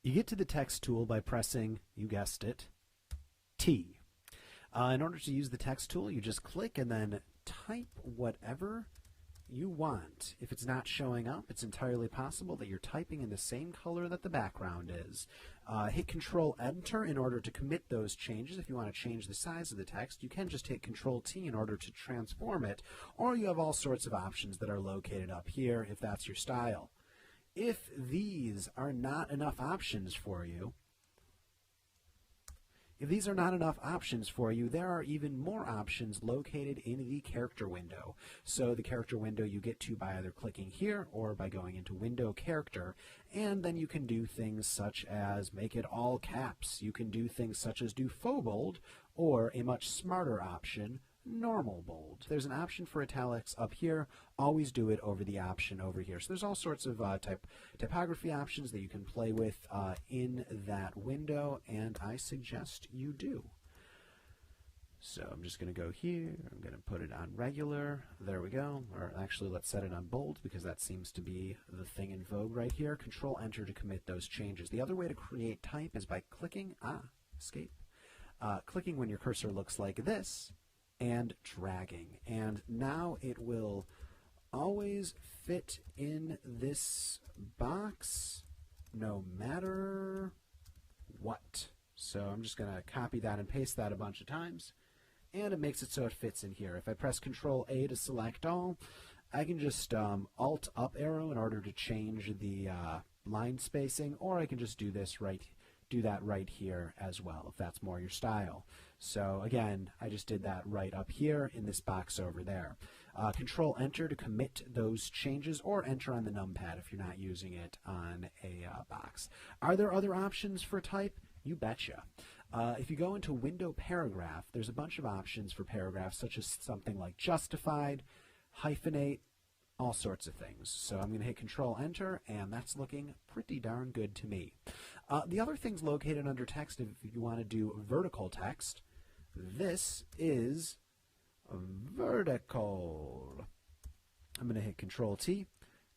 You get to the text tool by pressing, you guessed it, T. In order to use the text tool, you just click and then type whatever you want. If it's not showing up, it's entirely possible that you're typing in the same color that the background is. Hit Control Enter in order to commit those changes. If you want to change the size of the text, you can just hit Control T in order to transform it, or you have all sorts of options that are located up here if that's your style. If these are not enough options for you, there are even more options located in the character window. So the character window you get to by either clicking here or by going into Window Character, and then you can do things such as make it all caps. You can do things such as do faux bold, or a much smarter option, normal bold. There's an option for italics up here. Always do it over the option over here. So there's all sorts of typography options that you can play with in that window, and I suggest you do. So I'm just going to go here. I'm going to put it on regular. There we go. Or actually, let's set it on bold because that seems to be the thing in vogue right here. Control Enter to commit those changes. The other way to create type is by clicking, escape, clicking when your cursor looks like this, and dragging, and now it will always fit in this box no matter what. So I'm just going to copy that and paste that a bunch of times, and it makes it so it fits in here. If I press Control A to select all, I can just Alt up arrow in order to change the line spacing, or I can just do that right here as well if that's more your style. So again, I just did that right up here in this box over there. Control Enter to commit those changes, or enter on the numpad if you're not using it on a box. Are there other options for type? You betcha. If you go into Window Paragraph, there's a bunch of options for paragraphs, such as something like justified, hyphenate, all sorts of things. So I'm going to hit Control Enter, and that's looking pretty darn good to me. The other things located under text, if you want to do vertical text, this is vertical. I'm going to hit Control T,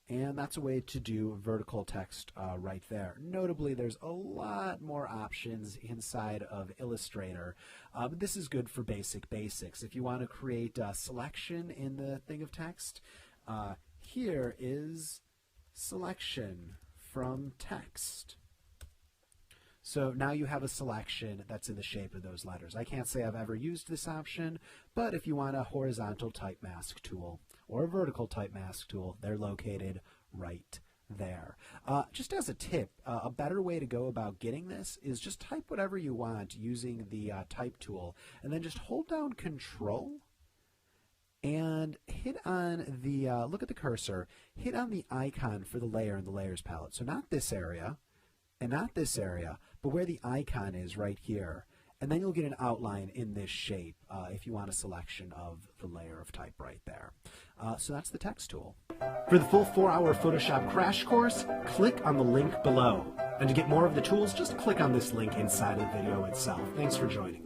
and that's a way to do vertical text right there. Notably, there's a lot more options inside of Illustrator, but this is good for basics. If you want to create a selection in the thing of text, here is selection from text. So now you have a selection that's in the shape of those letters. I can't say I've ever used this option, but if you want a horizontal type mask tool or a vertical type mask tool, they're located right there. Just as a tip, a better way to go about getting this is just type whatever you want using the type tool, and then just hold down Control and hit on the, look at the cursor, hit on the icon for the layer in the layers palette. So not this area, and not this area, but where the icon is right here. And then you'll get an outline in this shape if you want a selection of the layer of type right there. So that's the text tool. For the full 4-hour Photoshop crash course, click on the link below. And to get more of the tools, just click on this link inside the video itself. Thanks for joining me.